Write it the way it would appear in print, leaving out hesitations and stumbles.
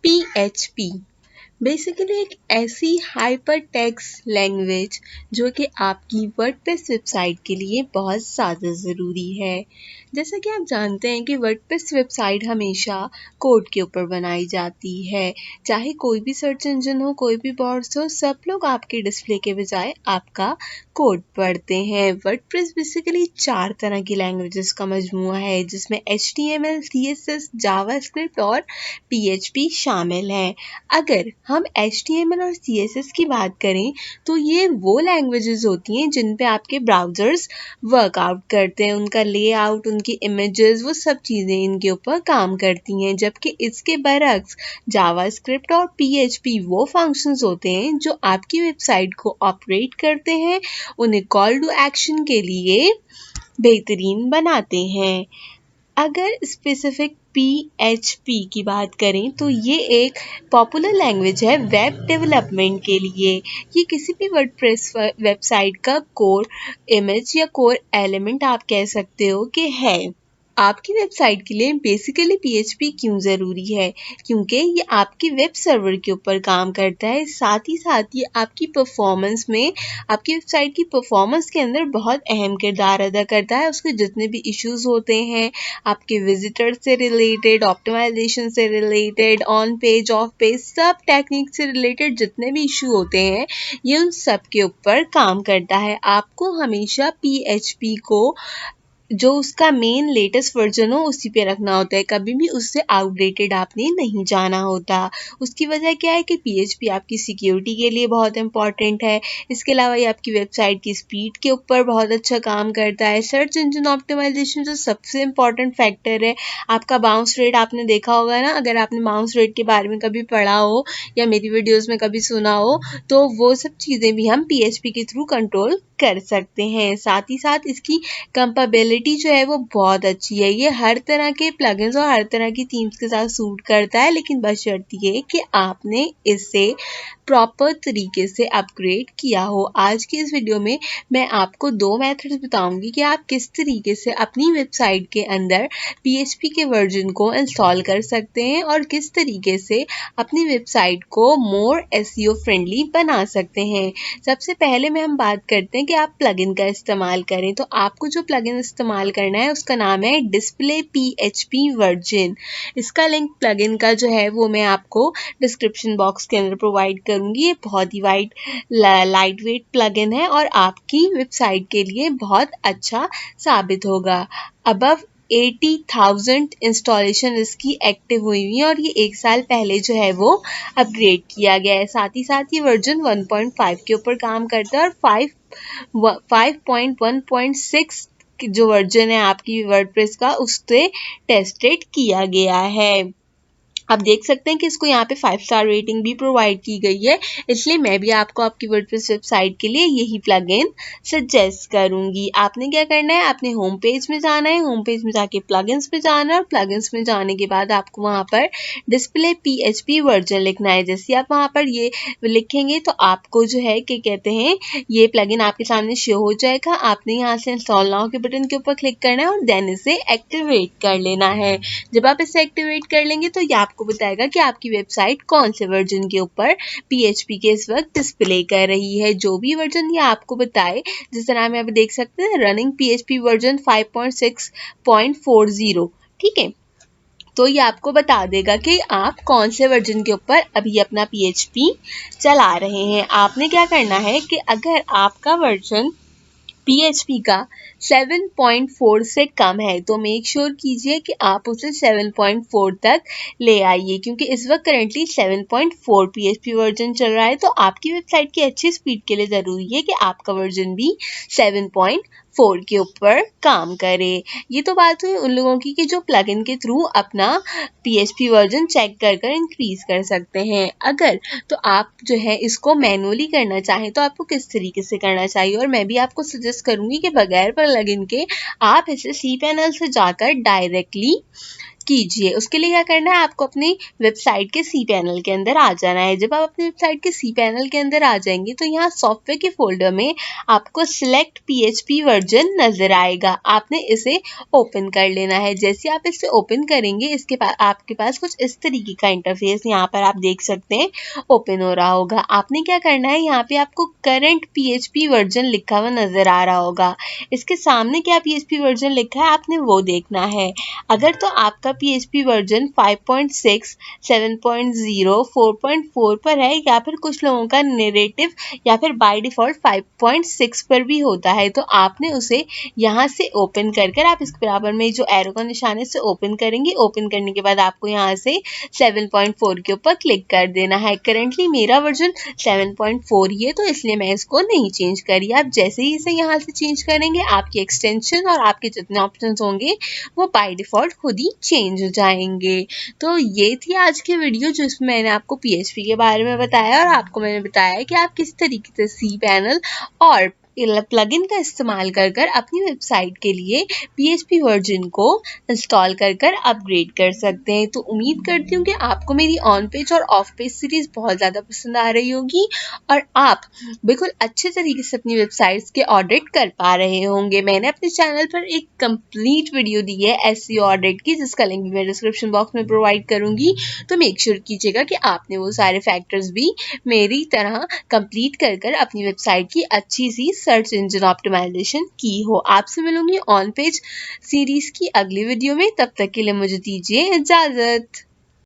PHP basically एक ऐसी hyper text language जो कि आपकी वर्डप्रेस वेबसाइट के लिए बहुत ज़्यादा ज़रूरी है। जैसा कि आप जानते हैं कि वर्डप्रेस वेबसाइट हमेशा कोड के ऊपर बनाई जाती है। चाहे कोई भी सर्च इंजन हो, कोई भी ब्राउज़र हो, सब लोग आपके डिस्प्ले के बजाय आपका कोड पढ़ते हैं। वर्डप्रेस बेसिकली 4 तरह की लैंग्वेजेस का मजमूआ है जिसमें HTML, CSS, जावास्क्रिप्ट और PHP शामिल हैं। अगर हम HTML और CSS की बात करें तो ये वो लैंग्वेजेस होती हैं जिन पे आपके ब्राउज़र्स वर्कआउट करते हैं। उनका लेआउट, उनकी इमेजेस, वो सब चीज़ें इनके ऊपर काम करती हैं। जबकि इसके बरक्स जावास्क्रिप्ट और PHP वो फंक्शंस होते हैं जो आपकी वेबसाइट को ऑपरेट करते हैं, उन्हें कॉल टू एक्शन के लिए बेहतरीन बनाते हैं। अगर स्पेसिफिक PHP की बात करें तो ये एक पॉपुलर लैंग्वेज है वेब डेवलपमेंट के लिए। ये किसी भी वर्डप्रेस वेबसाइट का कोर इमेज या कोर एलिमेंट आप कह सकते हो कि है। आपकी वेबसाइट के लिए बेसिकली PHP क्यों ज़रूरी है? क्योंकि ये आपके वेब सर्वर के ऊपर काम करता है, साथ ही ये आपकी परफॉर्मेंस में, आपकी वेबसाइट की परफॉर्मेंस के अंदर बहुत अहम किरदार अदा करता है। उसके जितने भी इश्यूज होते हैं, आपके विजिटर से रिलेटेड, ऑप्टिमाइजेशन से related, on page, of page, सब टेक्निक से रिलेटेड जितने भी इशू होते हैं, ये उन सब के ऊपर काम करता है। आपको हमेशा PHP को जो उसका मेन लेटेस्ट वर्जन हो उसी पे रखना होता है। कभी भी उससे आउटडेटेड आपने नहीं जाना होता। उसकी वजह क्या है कि PHP आपकी सिक्योरिटी के लिए बहुत इंपॉर्टेंट है। इसके अलावा ये आपकी वेबसाइट की स्पीड के ऊपर बहुत अच्छा काम करता है। सर्च इंजन ऑप्टिमाइजेशन जो सबसे इम्पॉर्टेंट फैक्टर है, आपका बाउंस रेट आपने देखा होगा ना। अगर आपने बाउंस रेट के बारे में कभी पढ़ा हो या मेरी वीडियोज़ में कभी सुना हो तो वो सब चीज़ें भी हम PHP के थ्रू कंट्रोल कर सकते हैं। साथ ही साथ इसकी कंपेबिलिटी जो है वो बहुत अच्छी है। ये हर तरह के प्लगइन्स और हर तरह की थीम्स के साथ सूट करता है, लेकिन बशर्ते ये कि आपने इसे प्रॉपर तरीके से अपग्रेड किया हो। आज की इस वीडियो में मैं आपको 2 मेथड्स बताऊंगी कि आप किस तरीके से अपनी वेबसाइट के अंदर PHP के वर्जन को इंस्टॉल कर सकते हैं और किस तरीके से अपनी वेबसाइट को मोर SEO फ्रेंडली बना सकते हैं। सबसे पहले में हम बात करते हैं कि आप प्लगइन का इस्तेमाल करें। तो आपको जो प्लगइन इस्तेमाल करना है उसका नाम है डिस्प्ले PHP वर्जन। इसका लिंक प्लगइन का जो है वो मैं आपको डिस्क्रिप्शन बॉक्स के अंदर प्रोवाइड करूंगी। ये बहुत ही लाइट वेट प्लगइन है और आपकी वेबसाइट के लिए बहुत अच्छा साबित होगा। अबव 80,000 इंस्टॉलेशन इसकी एक्टिव हुई हुई है और ये 1 साल पहले जो है वो अपग्रेड किया गया है। साथ ही ये वर्जन 1.5 के ऊपर काम करता है और 5.1.6 जो वर्जन है आपकी वर्डप्रेस का उससे टेस्टेड किया गया है। आप देख सकते हैं कि इसको यहाँ पे 5 स्टार रेटिंग भी प्रोवाइड की गई है, इसलिए मैं भी आपको आपकी वर्डप्रेस वेबसाइट के लिए यही प्लगइन सजेस्ट करूंगी। आपने क्या करना है, अपने होम पेज में जाना है, होम पेज में जाके प्लगइन्स में जाना है और प्लगइन्स में जाने के बाद आपको वहाँ पर डिस्प्ले PHP वर्जन लिखना है। जैसे आप वहाँ पर ये लिखेंगे तो आपको जो है क्या कहते हैं, ये प्लगइन आपके सामने शो हो जाएगा। आपने यहाँ से इंस्टॉल नाउ के बटन के ऊपर क्लिक करना है और देन इसे एक्टिवेट कर लेना है। जब आप इसे एक्टिवेट कर लेंगे तो ये आपको बताएगा कि आपकी वेबसाइट कौन से वर्जन के ऊपर PHP के इस वक्त डिस्प्ले कर रही है। जो भी वर्जन ये आपको बताए, जिस तरह में आप देख सकते हैं रनिंग PHP वर्जन 5.6.40, ठीक है, तो ये आपको बता देगा कि आप कौन से वर्जन के ऊपर अभी अपना PHP चला रहे हैं। आपने क्या करना है कि अगर आपका वर्जन PHP का 7.4 से कम है तो मेक श्योर कीजिए कि आप उसे 7.4 तक ले आइए, क्योंकि इस वक्त करेंटली 7.4 PHP वर्जन चल रहा है। तो आपकी वेबसाइट की अच्छी स्पीड के लिए ज़रूरी है कि आपका वर्जन भी 7.4 के ऊपर काम करे। ये तो बात हुई उन लोगों की कि जो प्लगइन के थ्रू अपना PHP वर्जन चेक कर इंक्रीज कर सकते हैं। अगर तो आप जो है इसको मैनुअली करना चाहें तो आपको किस तरीके से करना चाहिए, और मैं भी आपको सजेस्ट करूंगी कि बगैर प्लगइन के आप इसे cPanel से जाकर डायरेक्टली कीजिए। उसके लिए क्या करना है, आपको अपनी वेबसाइट के सी पैनल के अंदर आ जाना है। जब आप अपनी वेबसाइट के सी पैनल के अंदर आ जाएंगे तो यहाँ सॉफ्टवेयर के फोल्डर में आपको सिलेक्ट PHP वर्जन नजर आएगा। आपने इसे ओपन कर लेना है। जैसे आप इसे ओपन करेंगे इसके पास आपके पास कुछ इस तरीके का इंटरफेस यहाँ पर आप देख सकते हैं ओपन हो रहा होगा। आपने क्या करना है, यहाँ पे आपको करंट PHP वर्जन लिखा हुआ नजर आ रहा होगा। इसके सामने क्या PHP वर्जन लिखा है आपने वो देखना है। अगर तो आपका PHP वर्जन 5.6, 7.0, 4.4 पर है, या फिर कुछ लोगों का नेरेटिव या फिर बाय डिफॉल्ट 5.6 पर भी होता है, तो आपने उसे यहाँ से ओपन कर आप इसके बराबर में जो एरो का निशान है इसे ओपन करेंगे। ओपन करने के बाद आपको यहाँ से 7.4 के ऊपर क्लिक कर देना है। करेंटली मेरा वर्जन 7.4 ही है तो इसलिए मैं इसको नहीं चेंज करी। आप जैसे ही इसे यहाँ से चेंज करेंगे आपकी एक्सटेंशन और आपके जितने ऑप्शन होंगे वो बाय डिफॉल्ट खुद ही चेंज हो जाएंगे। तो ये थी आज की वीडियो जिसमें मैंने आपको PHP के बारे में बताया और आपको मैंने बताया कि आप किस तरीके से सी पैनल और प्लगइन का इस्तेमाल कर अपनी वेबसाइट के लिए PHP वर्जन को इंस्टॉल कर अपग्रेड कर सकते हैं। तो उम्मीद करती हूँ कि आपको मेरी ऑन पेज और ऑफ पेज सीरीज बहुत ज़्यादा पसंद आ रही होगी और आप बिल्कुल अच्छे तरीके से अपनी वेबसाइट्स के ऑडिट कर पा रहे होंगे। मैंने अपने चैनल पर एक कंप्लीट वीडियो दी है SEO ऑडिट की, जिसका लिंक भी मैं डिस्क्रिप्शन बॉक्स में प्रोवाइड करूंगी। तो मेक श्योर कीजिएगा कि आपने वो सारे फैक्टर्स भी मेरी तरह कंप्लीट कर अपनी वेबसाइट की अच्छी सी सर्च इंजन ऑप्टिमाइजेशन की हो। आपसे मिलूंगी ऑन पेज सीरीज की अगली वीडियो में। तब तक के लिए मुझे दीजिए इजाजत।